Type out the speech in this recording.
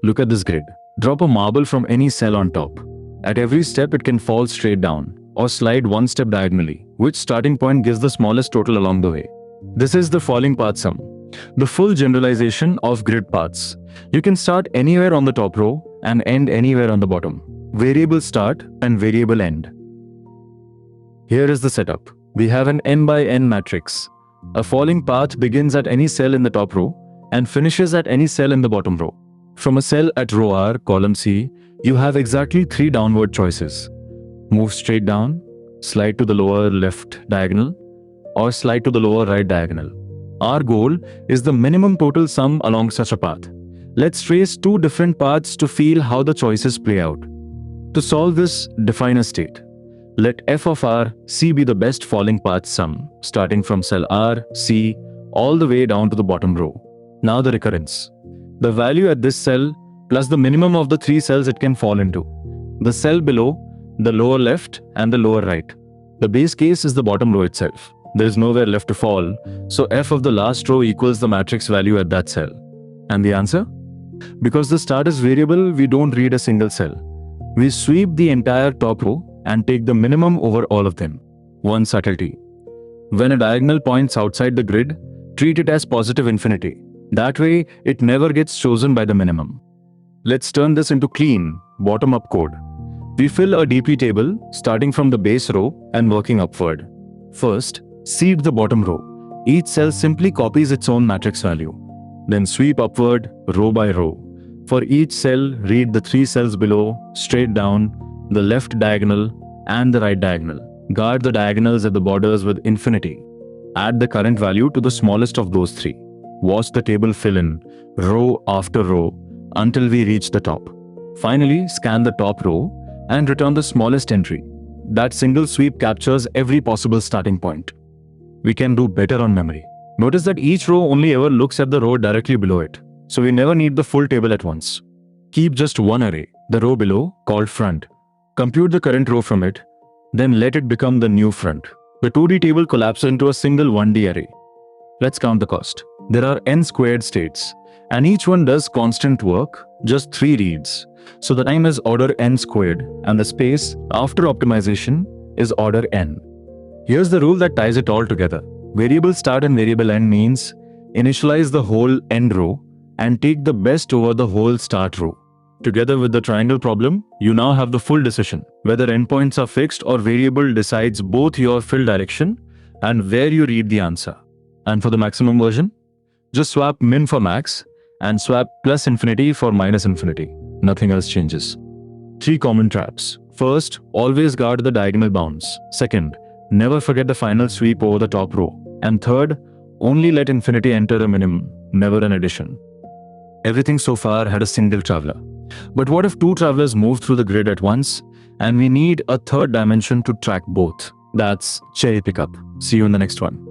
Look at this grid. Drop a marble from any cell on top. At every step, it can fall straight down or slide one step diagonally, which starting point gives the smallest total along the way. This is the falling path sum, the full generalization of grid paths. You can start anywhere on the top row and end anywhere on the bottom. Variable start and variable end. Here is the setup. We have an n by n matrix. A falling path begins at any cell in the top row and finishes at any cell in the bottom row. From a cell at row R, column C, you have exactly 3 downward choices. Move straight down, slide to the lower left diagonal, or slide to the lower right diagonal. Our goal is the minimum total sum along such a path. Let's trace 2 different paths to feel how the choices play out. To solve this, define a state. Let f of R, C be the best falling path sum, starting from cell R, C, all the way down to the bottom row. Now the recurrence. The value at this cell plus the minimum of the 3 cells it can fall into. The cell below, the lower left and the lower right. The base case is the bottom row itself. There is nowhere left to fall, so f of the last row equals the matrix value at that cell. And the answer? Because the start is variable, we don't read a single cell. We sweep the entire top row and take the minimum over all of them. One subtlety. When a diagonal points outside the grid, treat it as positive infinity. That way, it never gets chosen by the minimum. Let's turn this into clean, bottom-up code. We fill a DP table starting from the base row and working upward. First, seed the bottom row. Each cell simply copies its own matrix value. Then sweep upward, row by row. For each cell, read the 3 cells below, straight down, the left diagonal, and the right diagonal. Guard the diagonals at the borders with infinity. Add the current value to the smallest of those 3. Watch the table fill in, row after row, until we reach the top. Finally, scan the top row and return the smallest entry. That single sweep captures every possible starting point. We can do better on memory. Notice that each row only ever looks at the row directly below it, so we never need the full table at once. Keep just one array, the row below, called front. Compute the current row from it, then let it become the new front. The 2D table collapses into a single 1D array. Let's count the cost. There are n squared states, and each one does constant work, just 3 reads. So the time is order n squared, and the space, after optimization, is order n. Here's the rule that ties it all together. Variable start and variable end means initialize the whole end row and take the best over the whole start row. Together with the triangle problem, you now have the full decision. Whether endpoints are fixed or variable decides both your fill direction and where you read the answer. And for the maximum version, just swap min for max and swap plus infinity for minus infinity. Nothing else changes. 3 common traps. First, always guard the diagonal bounds. Second, never forget the final sweep over the top row. And third, only let infinity enter a minimum, never an addition. Everything so far had a single traveler. But what if 2 travelers move through the grid at once and we need a 3rd dimension to track both? That's cherry pickup. See you in the next one.